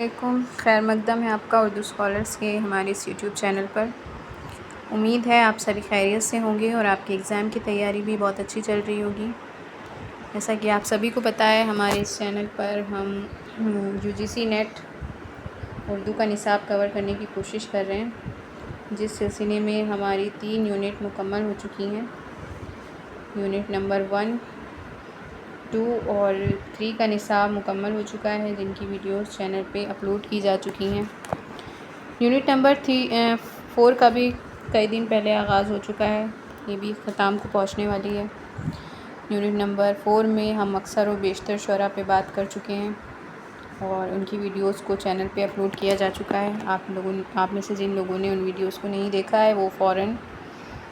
علیکم، خیر مقدم ہے آپ کا اردو اسکالرس کے ہمارے اس یوٹیوب چینل پر۔ امید ہے آپ سبھی خیریت سے ہوں گے اور آپ کے ایگزام کی تیاری بھی بہت اچھی چل رہی ہوگی۔ جیسا کہ آپ سبھی کو پتہ ہے، ہمارے اس چینل پر ہم UGC نیٹ اردو کا نصاب کور کرنے کی کوشش کر رہے ہیں، جس سلسلے میں ہماری 3 یونٹ مکمل ہو چکی ہیں۔ یونٹ نمبر 1، 2 اور 3 کا نصاب مکمل ہو چکا ہے، جن کی ویڈیوز چینل پہ اپلوڈ کی جا چکی ہیں۔ یونٹ نمبر 4 کا بھی کئی دن پہلے آغاز ہو چکا ہے، یہ بھی اختتام کو پہنچنے والی ہے۔ یونٹ نمبر 4 میں ہم اکثر و بیشتر شعراء پہ بات کر چکے ہیں اور ان کی ویڈیوز کو چینل پہ اپلوڈ کیا جا چکا ہے۔ آپ میں سے جن لوگوں نے ان ویڈیوز کو نہیں دیکھا ہے، وہ فوراً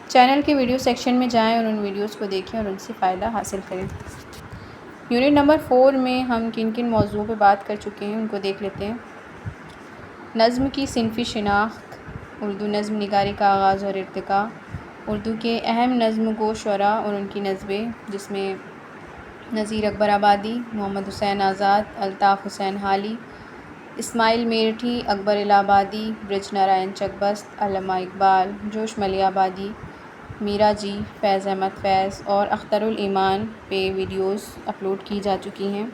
چینل کے ویڈیو سیکشن میں جائیں اور ان ویڈیوز کو دیکھیں اور ان سے فائدہ حاصل کریں۔ یونٹ نمبر 4 میں ہم کن کن موضوعوں پہ بات کر چکے ہیں، ان کو دیکھ لیتے ہیں۔ نظم کی صنفی شناخت، اردو نظم نگاری کا آغاز اور ارتقاء، اردو کے اہم نظم گو شعراء اور ان کی نسبیں، جس میں نذیر اکبر آبادی، محمد حسین آزاد، الطاف حسین حالی، اسماعیل میرٹھی، اکبر الہ آبادی، برج نارائن چکبست، علامہ اقبال، جوش ملیح آبادی، میرا جی، فیض احمد فیض اور اختر الایمان پہ ویڈیوز اپلوڈ کی جا چکی ہیں۔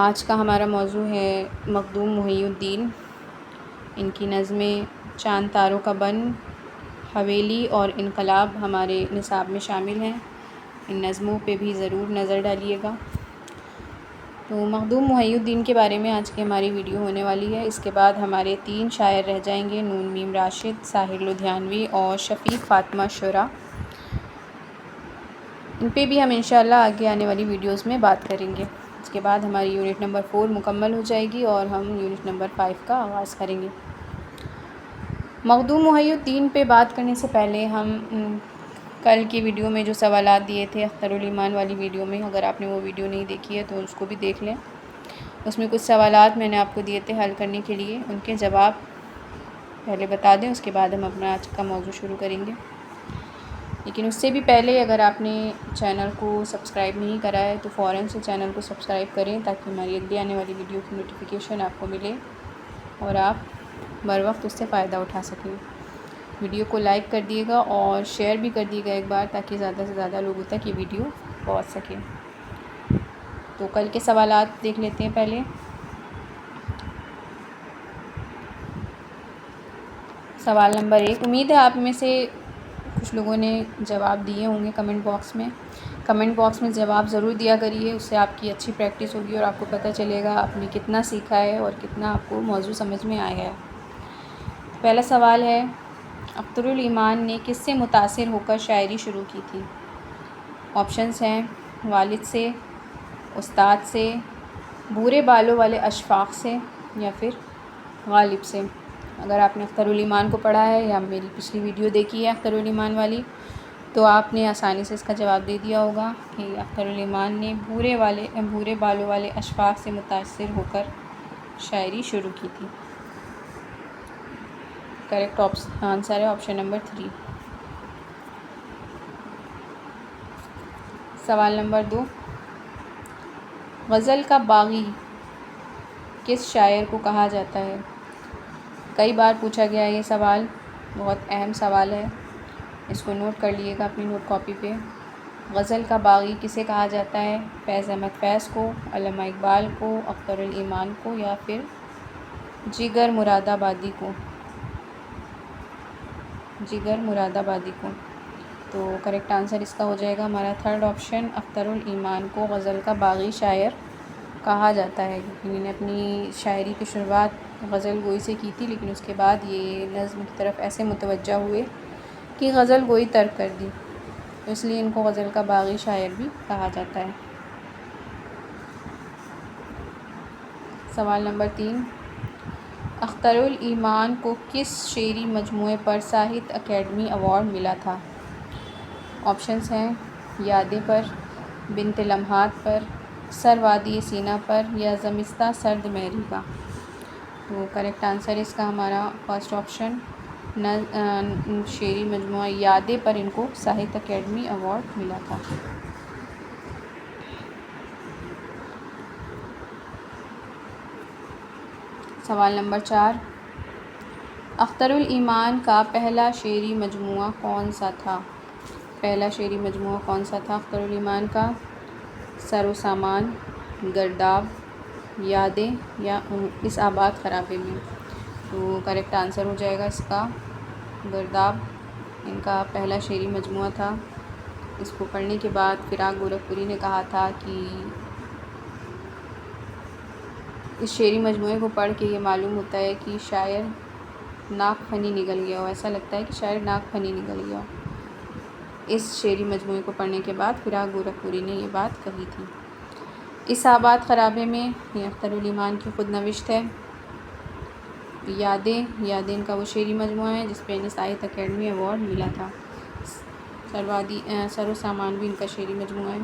آج کا ہمارا موضوع ہے مخدوم محی الدین۔ ان کی نظمیں چاند تاروں کا بن، حویلی اور انقلاب ہمارے نصاب میں شامل ہیں، ان نظموں پہ بھی ضرور نظر ڈالیے گا۔ تو مخدوم محی الدین کے بارے میں آج کی ہماری ویڈیو ہونے والی ہے۔ اس کے بعد ہمارے 3 شاعر رہ جائیں گے، نون میم راشد، ساحر لدھیانوی اور شفیق فاطمہ شعراء۔ ان پہ بھی ہم انشاءاللہ آگے آنے والی ویڈیوز میں بات کریں گے۔ اس کے بعد ہماری یونٹ نمبر 4 مکمل ہو جائے گی اور ہم یونٹ نمبر 5 کا آغاز کریں گے۔ مخدوم محی الدین پہ بات کرنے سے پہلے ہم کل کی ویڈیو میں جو سوالات دیے تھے، اختر الایمان والی ویڈیو میں، اگر آپ نے وہ ویڈیو نہیں دیکھی ہے تو اس کو بھی دیکھ لیں۔ اس میں کچھ سوالات میں نے آپ کو دیے تھے حل کرنے کے لیے، ان کے جواب پہلے بتا دیں، اس کے بعد ہم اپنا آج کا موضوع شروع کریں گے۔ لیکن اس سے بھی پہلے اگر آپ نے چینل کو سبسکرائب نہیں کرا ہے تو فوراً سے چینل کو سبسکرائب کریں، تاکہ ہماری اگلی آنے والی ویڈیو کی نوٹیفیکیشن آپ کو ملے اور آپ بر وقت اس سے فائدہ اٹھا سکیں۔ ویڈیو کو لائک کر دیے گا اور شیئر بھی کر دیے گا ایک بار، تاکہ زیادہ سے زیادہ لوگوں تک یہ ویڈیو پہنچ سکے۔ تو کل کے سوالات دیکھ لیتے ہیں پہلے۔ سوال نمبر 1، امید ہے آپ میں سے کچھ لوگوں نے جواب دیے ہوں گے کمنٹ باکس میں۔ کمنٹ باکس میں جواب ضرور دیا کریے، اس سے آپ کی اچھی پریکٹس ہوگی اور آپ کو پتہ چلے گا آپ نے کتنا سیکھا ہے اور کتنا آپ کو موضوع سمجھ میں آیا ہے۔ پہلا سوال ہے، اختر الایمان نے کس سے متاثر ہو کر شاعری شروع کی تھی؟ آپشنز ہیں، والد سے، استاد سے، بھورے بالوں والے اشفاق سے یا پھر غالب سے۔ اگر آپ نے اختر الایمان کو پڑھا ہے یا میری پچھلی ویڈیو دیکھی ہے اختر الایمان والی، تو آپ نے آسانی سے اس کا جواب دے دیا ہوگا کہ اختر الایمان نے بھورے بالوں والے اشفاق سے متاثر ہو کر شاعری شروع کی تھی۔ کریکٹ آنسر ہے آپشن نمبر 3۔ سوال نمبر 2، غزل کا باغی کس شاعر کو کہا جاتا ہے؟ کئی بار پوچھا گیا ہے یہ سوال، بہت اہم سوال ہے، اس کو نوٹ کر لیے گا اپنی نوٹ کاپی پہ۔ غزل کا باغی کسے کہا جاتا ہے؟ فیض احمد فیض کو، علامہ اقبال کو، اختر الایمان کو یا پھر جگر مراد آبادی کو؟ جگر مراد آبادی کو۔ تو کریکٹ آنسر اس کا ہو جائے گا ہمارا 3rd آپشن، اختر الایمان کو غزل کا باغی شاعر کہا جاتا ہے، کیونکہ انہوں نے اپنی شاعری کی شروعات غزل گوئی سے کی تھی، لیکن اس کے بعد یہ نظم کی طرف ایسے متوجہ ہوئے کہ غزل گوئی ترک کر دی، تو اس لیے ان کو غزل کا باغی شاعر بھی کہا جاتا ہے۔ سوال نمبر 3، اختر الایمان کو کس شعری مجموعے پر ساہتیہ اکیڈمی ایوارڈ ملا تھا؟ آپشنز ہیں، یادیں پر، بنت لمحات پر، سر وادی سینا پر یا زمستہ سرد مہری کا؟ تو کریکٹ آنسر اس کا ہمارا 1st آپشن، شعری مجموعہ یادیں پر ان کو ساہتیہ اکیڈمی ایوارڈ ملا تھا۔ سوال نمبر 4، اختر الایمان کا پہلا شعری مجموعہ کون سا تھا؟ پہلا شعری مجموعہ کون سا تھا اختر الایمان کا؟ سر و سامان، گرداب، یادیں یا اس آباد خرابے میں؟ تو کریکٹ آنسر ہو جائے گا اس کا گرداب، ان کا پہلا شعری مجموعہ تھا۔ اس کو پڑھنے کے بعد فراق گورکھپوری نے کہا تھا کہ اس شعری مجموعے کو پڑھ کے یہ معلوم ہوتا ہے کہ شاعر ناک پھنی نگل گیا ہو، ایسا لگتا ہے کہ شاعر ناک پھنی نگل گیا ہو۔ اس شعری مجموعے کو پڑھنے کے بعد فراق گورکھپوری نے یہ بات کہی تھی۔ اس آباد خرابے میں یہ اختر الایمان کی خود نوشت ہے۔ یادیں ان کا وہ شعری مجموعہ ہے جس پہ انہیں ساہت اکیڈمی ایوارڈ ملا تھا۔ سر و سامان بھی ان کا شعری مجموعہ ہے۔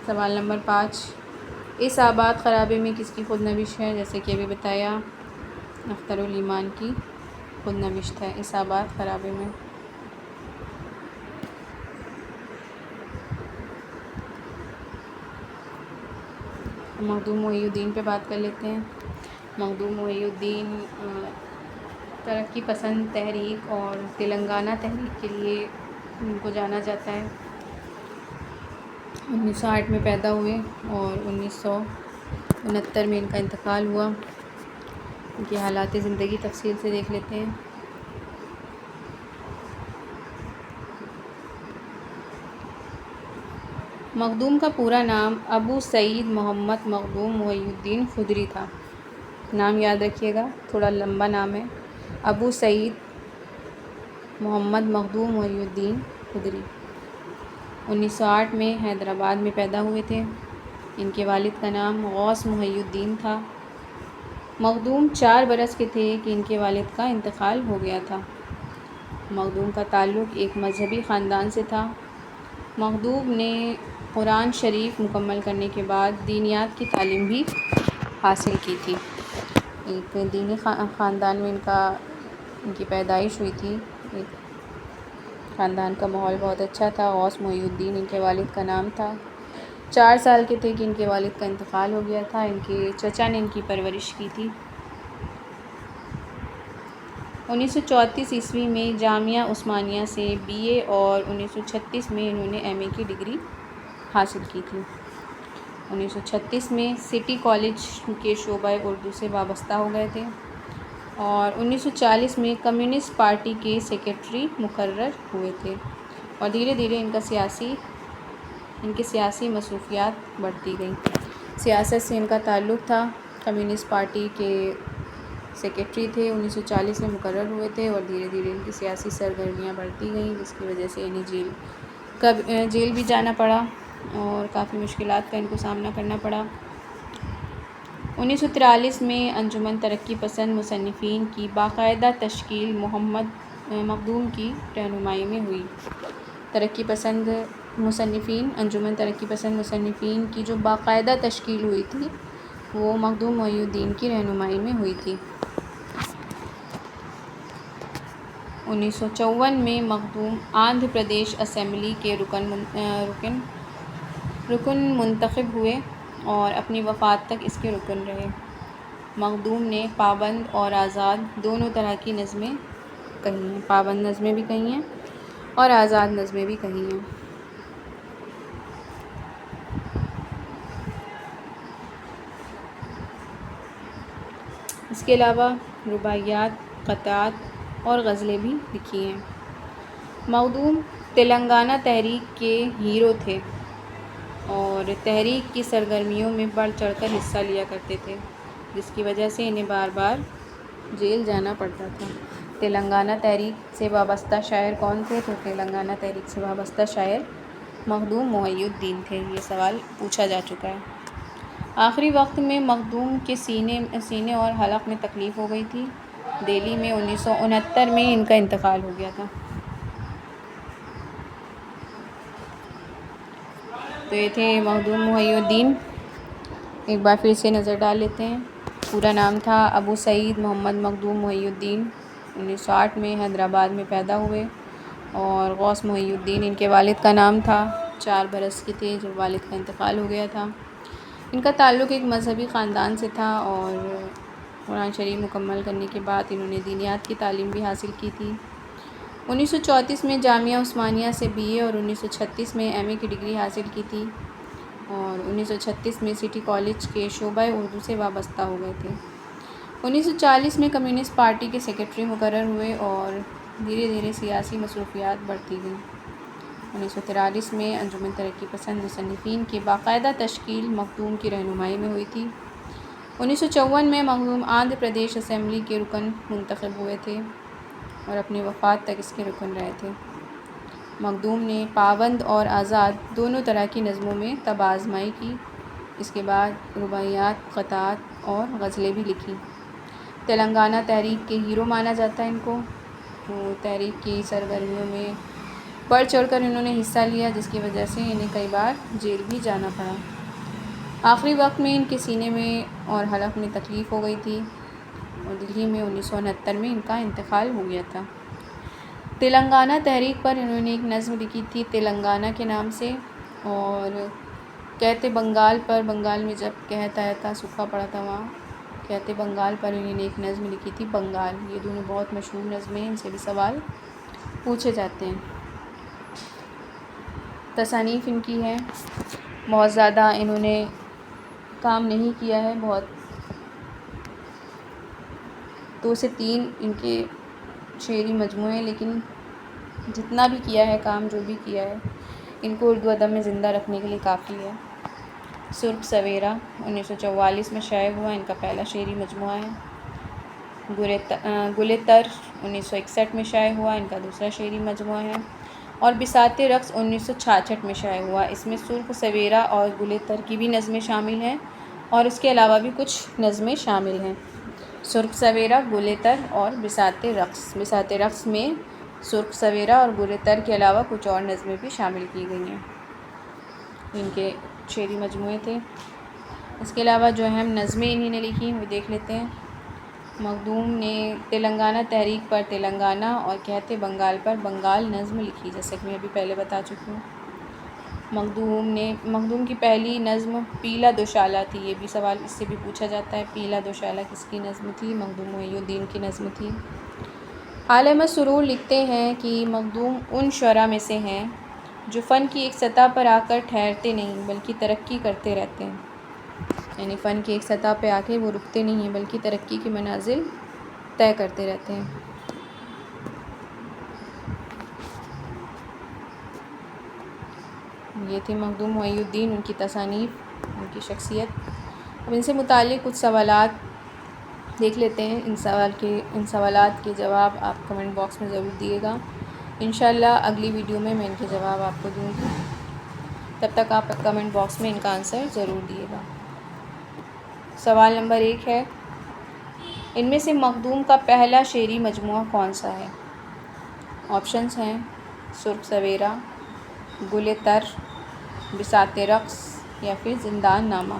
سوال نمبر 5، اس آباد خرابے میں کس کی خود نوشت ہے؟ جیسے کہ ابھی بتایا اختر الایمان کی خود نوشت ہے اس آباد خرابے میں۔ مخدوم محی الدین پہ بات کر لیتے ہیں۔ مخدوم محی الدین ترقی پسند تحریک اور تلنگانہ تحریک کے لیے ان کو جانا جاتا ہے۔ 1908 میں پیدا ہوئے اور 1969 میں ان کا انتقال ہوا۔ ان کے حالات زندگی تفصیل سے دیکھ لیتے ہیں۔ مخدوم کا پورا نام ابو سعید محمد مخدوم محی الدین خدری تھا۔ نام یاد رکھیے گا، تھوڑا لمبا نام ہے، ابو سعید محمد مخدوم محی الدین خدری۔ 1908 میں حیدرآباد میں پیدا ہوئے تھے۔ ان کے والد کا نام غوث محی الدین تھا۔ مخدوم 4 برس کے تھے کہ ان کے والد کا انتقال ہو گیا تھا۔ مخدوم کا تعلق ایک مذہبی خاندان سے تھا۔ مخدوم نے قرآن شریف مکمل کرنے کے بعد دینیات کی تعلیم بھی حاصل کی تھی۔ ایک دینی خاندان میں ان کی پیدائش ہوئی تھی۔ خاندان کا ماحول بہت اچھا تھا۔ غوث محی الدین ان کے والد کا نام تھا۔ 4 سال کے تھے کہ ان کے والد کا انتقال ہو گیا تھا۔ ان کے چچا نے ان کی پرورش کی تھی۔ 1934 عیسوی میں جامعہ عثمانیہ سے BA اور 1936 میں انہوں نے MA کی ڈگری حاصل کی تھی۔ 1936 میں سٹی کالج کے شعبہ اردو سے وابستہ ہو گئے تھے اور 1940 میں کمیونسٹ پارٹی کے سیکریٹری مقرر ہوئے تھے اور دھیرے دھیرے ان کی سیاسی مصروفیات بڑھتی گئیں۔ سیاست سے ان کا تعلق تھا۔ کمیونسٹ پارٹی کے سیکریٹری تھے، 1940 میں مقرر ہوئے تھے اور دھیرے دھیرے ان کی سیاسی سرگرمیاں بڑھتی گئیں جس کی وجہ سے انہیں جیل بھی جانا پڑا اور کافی مشکلات کا ان کو سامنا کرنا پڑا۔ 1943 میں انجمن ترقی پسند مصنفین کی باقاعدہ تشکیل مخدوم کی رہنمائی میں ہوئی۔ انجمن ترقی پسند مصنفین کی جو باقاعدہ تشکیل ہوئی تھی وہ مخدوم محی الدین کی رہنمائی میں ہوئی تھی۔ 1954 میں مخدوم آندھرا پردیش اسمبلی کے رکن منتخب ہوئے اور اپنی وفات تک اس کے رکن رہے۔ مخدوم نے پابند اور آزاد دونوں طرح کی نظمیں کہی ہیں، پابند نظمیں بھی کہی ہیں اور آزاد نظمیں بھی کہی ہیں۔ اس کے علاوہ رباعیات، قطعات اور غزلیں بھی لکھی ہیں۔ مخدوم تلنگانہ تحریک کے ہیرو تھے اور تحریک کی سرگرمیوں میں بڑھ چڑھ کر حصہ لیا کرتے تھے جس کی وجہ سے انہیں بار بار جیل جانا پڑتا تھا۔ تلنگانہ تحریک سے وابستہ شاعر کون تھے؟ تو تلنگانہ تحریک سے وابستہ شاعر مخدوم محی الدین تھے۔ یہ سوال پوچھا جا چکا ہے۔ آخری وقت میں مخدوم کے سینے اور حلق میں تکلیف ہو گئی تھی۔ دہلی میں 1969 میں ان کا انتقال ہو گیا تھا۔ تو یہ تھے مخدوم محی الدین۔ ایک بار پھر سے نظر ڈال لیتے ہیں۔ پورا نام تھا ابو سعید محمد مخدوم محی الدین۔ 1908 میں حیدرآباد میں پیدا ہوئے اور غوث محی الدین ان کے والد کا نام تھا۔ 4 برس کے تھے جب والد کا انتقال ہو گیا تھا۔ ان کا تعلق ایک مذہبی خاندان سے تھا اور قرآن شریف مکمل کرنے کے بعد انہوں نے دینیات کی تعلیم بھی حاصل کی تھی۔ 1934 میں جامعہ عثمانیہ سے BA اور 1936 میں MA کی ڈگری حاصل کی تھی اور 1936 میں سٹی کالج کے شعبہ اردو سے وابستہ ہو گئے تھے۔ 1940 میں کمیونسٹ پارٹی کے سیکریٹری مقرر ہوئے اور دھیرے دھیرے سیاسی مصروفیات بڑھتی گئیں۔ 1943 میں انجمن ترقی پسند مصنفین کی باقاعدہ تشکیل مخدوم کی رہنمائی میں ہوئی تھی۔ 1954 میں مخدوم آندھرا پردیش اسمبلی کے رکن منتخب ہوئے تھے اور اپنی وفات تک اس کے رکن رہے تھے۔ مخدوم نے پابند اور آزاد دونوں طرح کی نظموں میں طب آزمائی کی۔ اس کے بعد رباعیات، قطعات اور غزلیں بھی لکھی۔ تلنگانہ تحریک کے ہیرو مانا جاتا ہے ان کو۔ تحریک کی سرگرمیوں میں بڑھ چڑھ کر انہوں نے حصہ لیا، جس کی وجہ سے انہیں کئی بار جیل بھی جانا پڑا۔ آخری وقت میں ان کے سینے میں اور حلق میں تکلیف ہو گئی تھی اور دلی میں 1969 میں ان کا انتقال ہو گیا تھا۔ تلنگانہ تحریک پر انہوں نے ایک نظم لکھی تھی تلنگانہ کے نام سے، اور کہتے بنگال پر، بنگال میں جب قحط آیا تھا، سوکھا پڑا تھا وہاں، کہتے بنگال پر انہوں نے ایک نظم لکھی تھی بنگال۔ یہ دونوں بہت مشہور نظمیں ہیں، ان سے بھی سوال پوچھے جاتے ہیں۔ تصانیف ان کی ہے، بہت زیادہ انہوں نے کام نہیں کیا ہے، بہت 2 سے 3 ان کے شعری مجموعے، لیکن جتنا بھی کیا ہے کام، جو بھی کیا ہے، ان کو اردو ادب میں زندہ رکھنے کے لیے کافی ہے۔ سرخ سویرا 1944 میں شائع ہوا، ان کا پہلا شعری مجموعہ ہے۔ گل تر 1961 میں شائع ہوا، ان کا دوسرا شعری مجموعہ ہے۔ اور بساط رقص 1966 میں شائع ہوا۔ اس میں سرخ سویرا اور گل تر کی بھی نظمیں شامل ہیں اور اس کے علاوہ بھی کچھ نظمیں شامل ہیں۔ سرخ سویرا، گل تر اور بساط رقص۔ بساط رقص میں سرخ سویرا اور گل تر کے علاوہ کچھ اور نظمیں بھی شامل کی گئی ہیں۔ ان کے شعری مجموعے تھے۔ اس کے علاوہ جو اہم نظمیں انہی نے لکھی وہ دیکھ لیتے ہیں۔ مخدوم نے تلنگانہ تحریک پر تلنگانہ اور کہتے بنگال پر بنگال نظم لکھی، جیسے کہ میں ابھی پہلے بتا چکی ہوں۔ مخدوم کی پہلی نظم پیلا دوشالہ تھی، یہ بھی سوال اس سے بھی پوچھا جاتا ہے، پیلا دوشالہ کس کی نظم تھی؟ مخدوم محی الدین کی نظم تھی۔ حال احمد سرور لکھتے ہیں کہ مخدوم ان شعراء میں سے ہیں جو فن کی ایک سطح پر آ کر ٹھہرتے نہیں بلکہ ترقی کرتے رہتے ہیں، یعنی فن کی ایک سطح پہ آ کے وہ رکتے نہیں ہیں بلکہ ترقی کی منازل طے کرتے رہتے ہیں۔ یہ تھے مخدوم محی الدین، ان کی تصانیف، ان کی شخصیت۔ اب ان سے متعلق کچھ سوالات دیکھ لیتے ہیں۔ ان سوالات کے جواب آپ کمنٹ باکس میں ضرور دیے گا۔ انشاءاللہ اگلی ویڈیو میں ان کے جواب آپ کو دوں گی، تب تک آپ کمنٹ باکس میں ان کا آنسر ضرور دیے گا۔ سوال نمبر 1 ہے، ان میں سے مخدوم کا پہلا شعری مجموعہ کون سا ہے؟ آپشنز ہیں سرخ سویرا، گل تر، بساط رقص یا پھر زندان نامہ۔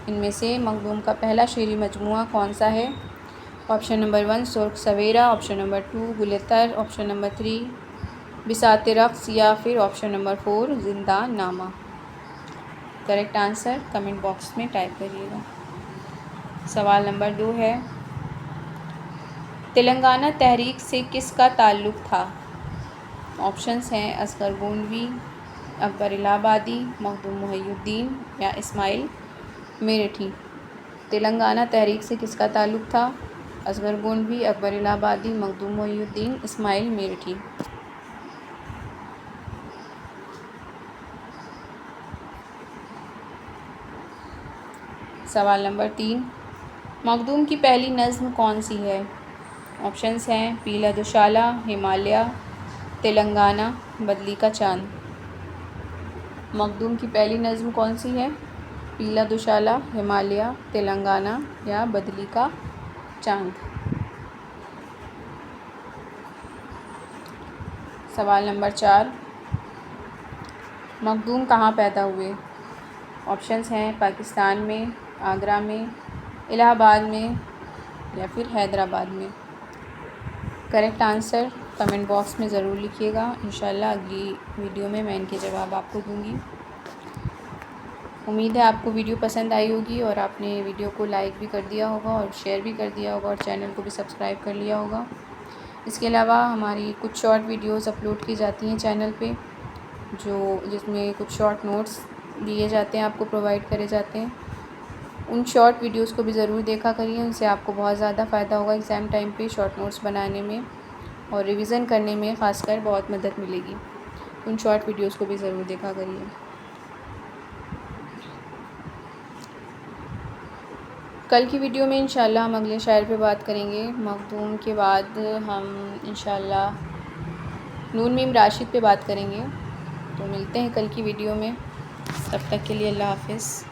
ان میں سے مخدوم کا پہلا شعری مجموعہ کون سا ہے؟ آپشن نمبر 1 سرخ سویرا، آپشن نمبر 2 گل تر، آپشن نمبر 3 بساط رقص یا پھر آپشن نمبر 4 زندان نامہ۔ کریکٹ آنسر کمنٹ باکس میں ٹائپ کریے گا۔ سوال نمبر 2 ہے، تلنگانہ تحریک سے کس کا تعلق تھا؟ آپشنز ہیں اصغر گونڈوی، اکبر الہ آبادی، مخدوم محی الدین یا اسماعیل میرٹھی۔ تلنگانہ تحریک سے کس کا تعلق تھا؟ اصغر گونڈوی، اکبر الہ آبادی، مخدوم محی الدین، اسماعیل میرٹھی۔ سوال نمبر 3، مخدوم کی پہلی نظم کون سی ہے؟ آپشنز ہیں پیلا دوشالہ، ہمالیہ، تلنگانہ، بدلی کا چاند۔ مخدوم کی پہلی نظم کون سی ہے؟ پیلا دوشالہ، ہمالیہ، تلنگانہ یا بدلی کا چاند۔ سوال نمبر 4، مخدوم کہاں پیدا ہوئے؟ آپشنز ہیں پاکستان میں، آگرہ میں، الہ آباد میں یا پھر حیدرآباد میں۔ کریکٹ آنسر کمنٹ باکس میں ضرور لکھیے گا۔ انشاءاللہ اگلی ویڈیو میں ان کے جواب آپ کو دوں گی۔ امید ہے آپ کو ویڈیو پسند آئی ہوگی اور آپ نے ویڈیو کو لائک بھی کر دیا ہوگا اور شیئر بھی کر دیا ہوگا اور چینل کو بھی سبسکرائب کر لیا ہوگا۔ اس کے علاوہ ہماری کچھ شارٹ ویڈیوز اپلوڈ کی جاتی ہیں چینل پہ، جس میں کچھ شارٹ نوٹس دیے جاتے ہیں، آپ کو پرووائڈ کرے جاتے ہیں۔ ان شارٹ ویڈیوز کو بھی ضرور دیکھا کریے، ان سے آپ کو بہت زیادہ فائدہ ہوگا ایگزام ٹائم پہ شارٹ نوٹس بنانے میں اور ریویژن کرنے میں خاص کر بہت مدد ملے گی۔ ان شارٹ ویڈیوز کو بھی ضرور دیکھا کریے۔ کل کی ویڈیو میں انشاءاللہ ہم اگلے شاعر پہ بات کریں گے۔ مخدوم کے بعد ہم انشاءاللہ نون میم راشد پہ بات کریں گے۔ تو ملتے ہیں کل کی ویڈیو میں، تب تک کے لیے اللہ حافظ۔